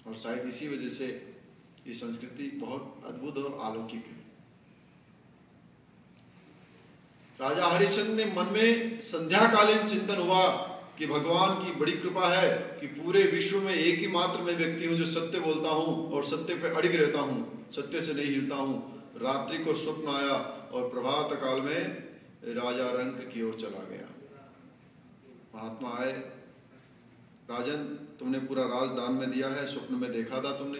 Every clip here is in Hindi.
और शायद इसी वजह से ये संस्कृति बहुत अद्भुत और अलौकिक है। राजा हरिश्चंद्र ने मन में संध्याकालीन चिंतन हुआ कि भगवान की बड़ी कृपा है कि पूरे विश्व में एक ही मात्र मैं व्यक्ति हूं जो सत्य बोलता हूं और सत्य पे अड़िग रहता हूं, सत्य से नहीं हिलता हूं। रात्रि को स्वप्न आया और प्रभात काल में राजा रंक की ओर चला गया। महात्मा आए, राजन तुमने पूरा राज दान में दिया है, स्वप्न में देखा था तुमने,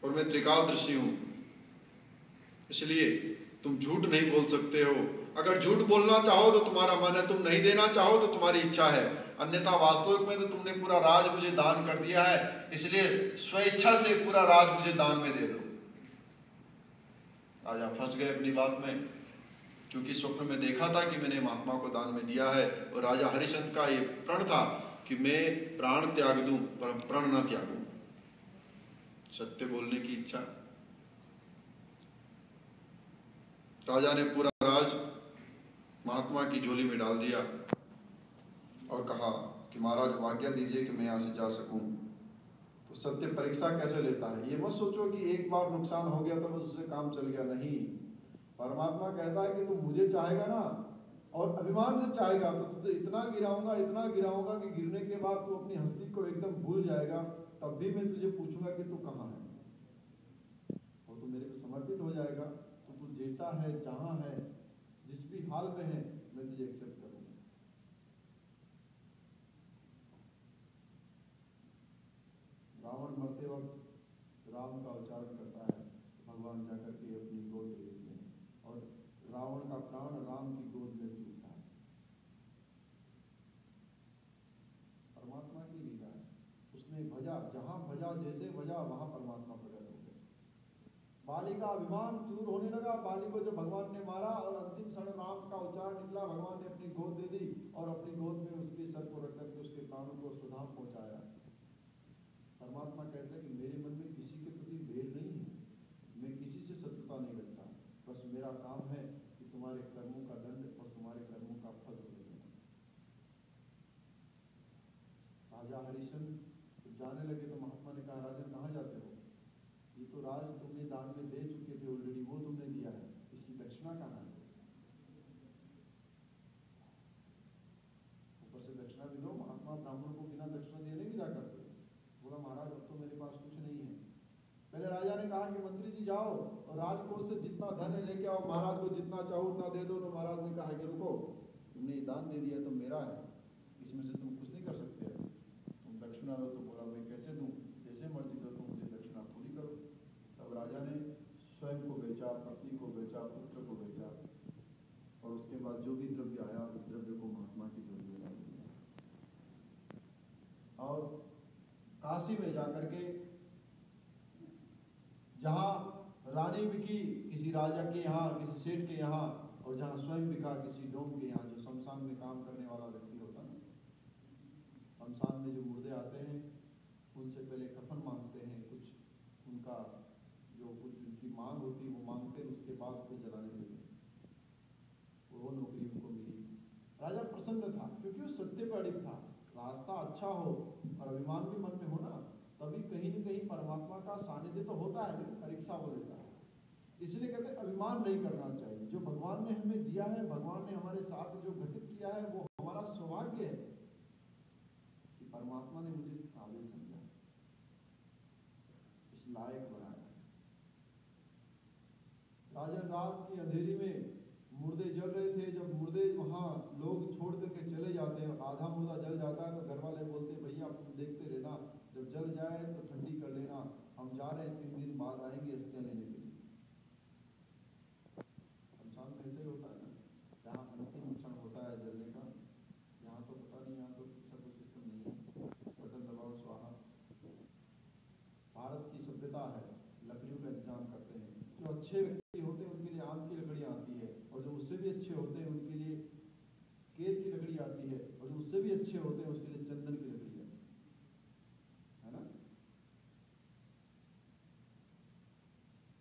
और मैं त्रिकालदर्शी हूं, इसलिए तुम झूठ नहीं बोल सकते हो। अगर झूठ बोलना चाहो तो तुम्हारा मन है, तुम नहीं देना चाहो तो तुम्हारी इच्छा है, अन्यथा वास्तविक में तो तुमने पूरा राज मुझे दान कर दिया है, इसलिए स्वेच्छा से पूरा राज मुझे दान में दे दो। राजा फंस गए अपनी बात में, क्योंकि स्वप्न में देखा था कि मैंने महात्मा को दान में दिया है, और राजा हरिश्चंद्र का ये प्रण था कि मैं प्राण त्याग दूं पर प्रण न त्यागूं। सत्य बोलने की इच्छा। राजा ने पूरा राज महात्मा की झोली में डाल दिया और कहा कि महाराज आज्ञा दीजिए कि मैं यहां से जा सकूं। तो सत्य परीक्षा कैसे लेता है, ये मत सोचो कि एक बार नुकसान हो गया तो बस उससे काम चल गया, नहीं। परमात्मा कहता है कि तू मुझे चाहेगा ना और अभिमान से चाहेगा तो तुझे इतना गिराऊंगा कि गिरने के बाद तू अपनी हस्ती को एकदम भूल जाएगा, तब भी मैं तुझे पूछूंगा कि तू कहाँ है, और तू मेरे को समर्पित हो जाएगा। तो तू जैसा है, जहां है, जिस भी हाल में है, मैं तुझे एक्सेप्ट करूंगा। रावण मरते वक्त राम का उच्चारण करता है, भगवान जाकर के अपनी गोद ले लेते हैं और रावण का प्राण राम की गोद में छूटता है। परमात्मा की लीला है, उसने भजा, जहां भजा, जैसे भजा, वहां परमात्मा प्रकट हो गए। बाली का अभिमान दूर होने लगा। बाली को जब भगवान ने मारा और अंतिम क्षण राम का उच्चारण निकला, भगवान ने अपनी गोद दे दी और अपनी गोद में उसके सर को रख करके उसके प्राणों को सुधाम पहुंचाया। परमात्मा कहता है कि मेरे मन में किसी के प्रति बैर नहीं है, मैं किसी से शत्रुता नहीं रखता, बस मेरा काम है कि तुम्हारे कर्मों का दंड और तुम्हारे कर्मों का फल तुम्हें देना। राजा हरिश्चंद्र जाने लगे तो महात्मा ने कहा, राजन कहाँ जाते हो, ये तो राज तुमने दान में दे चुके थे ऑलरेडी, वो तुमने दिया है, इसकी दक्षिणा कहाँ है, ऊपर से दक्षिणा भी दो। महात्मा ब्राह्मण को बिना दक्षिणा दिए नहीं विदा करते। बोला महाराज अब तो मेरे पास कुछ नहीं है। पहले राजा ने कहा कि मंत्री जी जाओ और राजकोष से जितना धन है लेके आओ, महाराज को जितना चाहो उतना दे दो। तो महाराज ने कहा कि रुको, तुमने ये दान दे दिया तो मेरा है, इसमें से तुम कुछ नहीं कर सकते, तुम दक्षिणा दो। तो बोला मैं कैसे दूं, जैसे मर्जी दो, तुम मुझे दक्षिणा थोड़ी करो। तब राजा ने स्वयं को बेचा, पत्नी को बेचा, पुत्र को बेचा, और उसके बाद जो भी द्रव्य आया उस द्रव्य को महात्मा की झोली में डाल दिया। और काशी में जाकर के जहां रानी बिकी किसी राजा के यहाँ, किसी सेठ के यहाँ, और जहां स्वयं बिका किसी डोम के यहाँ, जो शमशान में काम करने वाला व्यक्ति होता है, शमशान में जो मुर्दे आते हैं उनसे पहले कफन मांगते हैं, कुछ उनका जो कुछ उनकी मांग होती है वो मांगते हैं, उसके बाद उसको जलाने देते हैं। वो नौकरी उनको मिली। राजा प्रसन्न था क्योंकि वो सत्य पर अड़िग था। रास्ता अच्छा हो और अभिमान भी मन में हो ना, तभी कहीं न कहीं परमात्मा का सानिध्य तो होता है, लेकिन परीक्षा हो लेता है। इसलिए कहते हैं अभिमान नहीं करना चाहिए। जो भगवान ने हमें दिया है, भगवान ने हमारे साथ जो घटित किया है, वो हमारा सौभाग्य है कि परमात्मा ने मुझे इस काबिल समझा, इस लायक बनाया। राजन रात की अंधेरी में मुर्दे जल रहे थे। जब मुर्दे वहां लोग छोड़ करके चले जाते हैं, आधा मुर्दा जल जाता है, तो घर वाले बोलते हैं भैया तुम देखते रहना, जब जल जाए तो ठंडी कर लेना, हम जा रहे हैं, 3 दिन बाद आएंगे अस्थियां लेने के लिए। शमशान में ऐसे ही होता है ना, जहाँ अंतिम क्षण होता है जलने का, यहाँ तो पता नहीं, यहाँ तो अच्छा कोई सिस्टम नहीं है, बटन दबाओ स्वाहा। भारत की सभ्यता है, लकड़ियों का इंतजाम करते हैं। जो अच्छे व्यक्ति होते हैं उनके लिए आम की लकड़ियाँ आती है, और जो उससे भी अच्छे होते हैं उनके लिए केर की लकड़ी आती है, और जो उससे भी अच्छे होते हैं उसके लिए चंदन की लकड़ी आती है ना।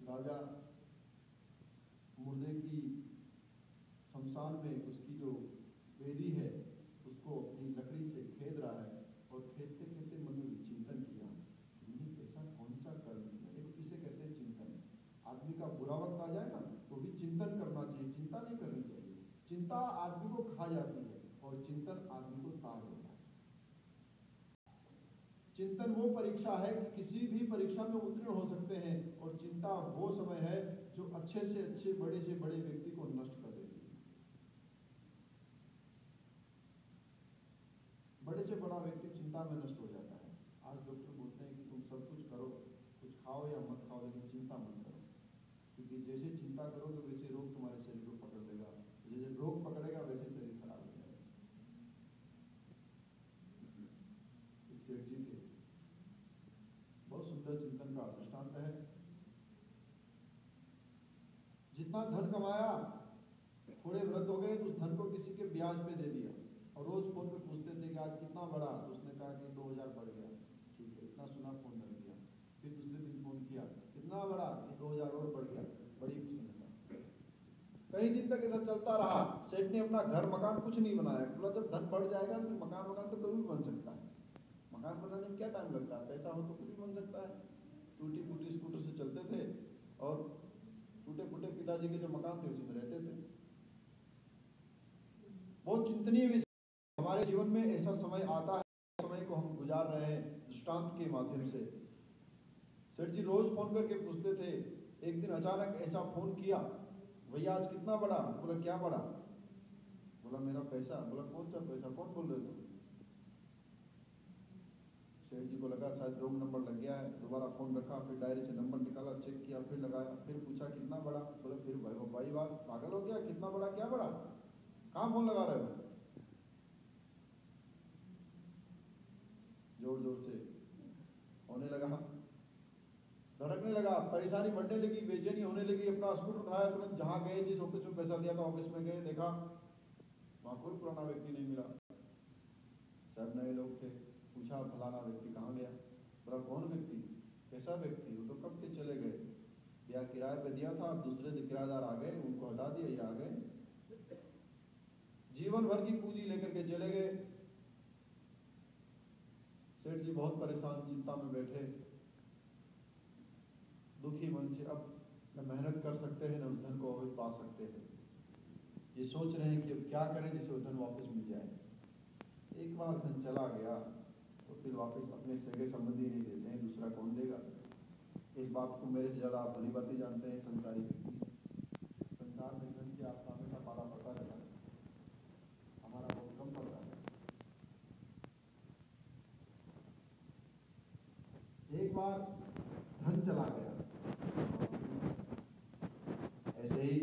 राजा मुर्दे की शमशान में उसकी जो वेदी है उसको अपनी लकड़ी से खेद रहा है, और खेदते खेदते मन में चिंतन किया, बुरा वक्त आ जाए ना तो भी चिंतन करना चाहिए, चिंता नहीं करनी चाहिए। चिंता आदमी को खा जाती है और चिंतन आदमी को तार देता है। चिंतन वो परीक्षा है कि किसी भी परीक्षा में उत्तीर्ण हो सकते हैं, और चिंता वो समय है जो अच्छे से अच्छे, बड़े से बड़े व्यक्ति को नष्ट कर देती है। बड़े से बड़ा व्यक्ति चिंता में नष्ट हो जाता है। आज डॉक्टर बोलते हैं कि तुम सब कुछ करो, कुछ खाओ या मत खाओ, लेकिन चिंता मत करो, क्योंकि जैसे चिंता करोगे वैसे रोग तुम्हारे शरीर को पकड़ लेगा, जैसे रोग पकड़ेगा वैसे शरीर खराब हो जाएगा। एक सेठ जी थे, बहुत सुंदर चिंतन का दृष्टांत है। जितना धन कमाया, थोड़े वृद्ध हो गए तो उस धन को किसी के ब्याज पे दे दिया, और रोज फोन पे पूछते थे कि आज कितना बढ़ा, तो उसने कहा कि 2000 बढ़ गया। ठीक है, इतना सुना, फोन रख दिया। फिर दूसरे दिन फोन किया, कितना बढ़ा, कि 2000 और बढ़ गया। बड़ी प्रसन्नता। कई दिन तक ऐसा चलता रहा। सेठ ने अपना घर मकान कुछ नहीं बनाया, बोला जब धन बढ़ जाएगा तो मकान तो कभी भी बन सकता है, मकान बनाने में क्या टाइम लगता है, पैसा हो तो कुछ भी बन सकता है। टूटी फूटी स्कूटर से चलते थे और टूटे फूटे पिताजी के जो मकान थे उसी में रहते थे। बहुत चिंतनीय विषय। हमारे जीवन में ऐसा समय आता है, समय को हम गुजार रहे हैं दृष्टांत के माध्यम से। सेठ जी रोज फोन करके पूछते थे। एक दिन अचानक ऐसा फोन किया, भैया आज कितना बढ़ा? बोला क्या बढ़ा? बोला मेरा पैसा। बोला कौन सा पैसा, कौन बोल रहे थे? सेठ जी को लगा शायद रॉन्ग नंबर लग गया है, दोबारा फोन रखा, फिर डायरी से नंबर निकाला, चेक किया, फिर लगाया, फिर पूछा कितना बढ़ा? बोला फिर भाई बात पागल हो गया, कितना बढ़ा, क्या बढ़ा, कहाँ फोन लगा रहे हो? जोर जोर से होने लगा, धड़कने लगा, परेशानी बढ़ने लगी, बेचैनी होने लगी। अपना स्कूटर उठाया, तुरंत जहाँ गए, जिस ऑफिस में पैसा दिया था ऑफिस में गए, देखा वहां कोई पुराना व्यक्ति नहीं मिला, सब नए लोग थे। पूछा फलाना व्यक्ति कहाँ गया? बोला कौन व्यक्ति, कैसा व्यक्ति? वो तो कब के चले गए, या किराए पे दिया था, अब दूसरे किराएदार आ गए, उनको हटा दिया, ये आ गए। जीवन भर की पूंजी लेकर के चले गए। सेठ जी बहुत परेशान, चिंता में बैठे, दुखी मन से। अब न मेहनत कर सकते हैं, न उस धन को वापस पा सकते हैं। ये सोच रहे हैं कि अब क्या करें जिससे वो धन वापस मिल जाए। एक बार धन चला गया तो फिर वापस अपने सगे संबंधी नहीं देते हैं, दूसरा कौन देगा? इस बात को मेरे से ज्यादा आप भली बातें जानते हैं संसारी व्यक्ति। संसार में धन की आपको हमेशा पाला पड़ता रहता है, हमारा बहुत कम पड़ता है। एक बार धन चला गया, ऐसे ही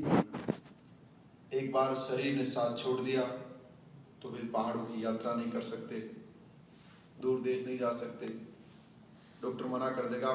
एक बार शरीर ने साथ छोड़ दिया तो फिर पहाड़ों की यात्रा नहीं कर सकते, दूर देश नहीं जा सकते। डॉक्टर मना कर देगा